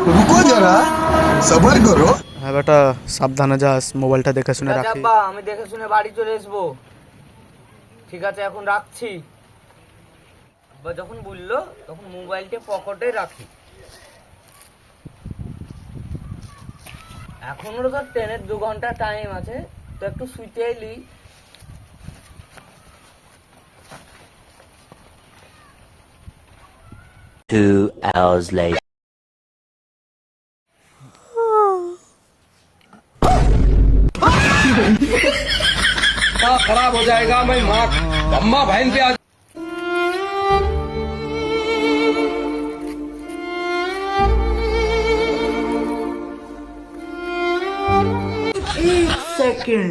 रुको जरा सबर करो। হ্যাঁ বেটা, সাবধানে যাস, মোবাইলটা দেখে শুনে রাখিস। আব্বা আমি দেখে শুনে বাড়ি চলে আসবো। ঠিক আছে এখন রাখছি। আব্বা যখন বললো তখন মোবাইলটা পকেটে রাখি। এখনো তো ট্রেনের 2 ঘন্টা টাইম আছে, তো একটু শুইতে এলি। 2 hours later. खराब हो जाएगा। मैं माँ अम्मा बहन पे आ সেকেন্ড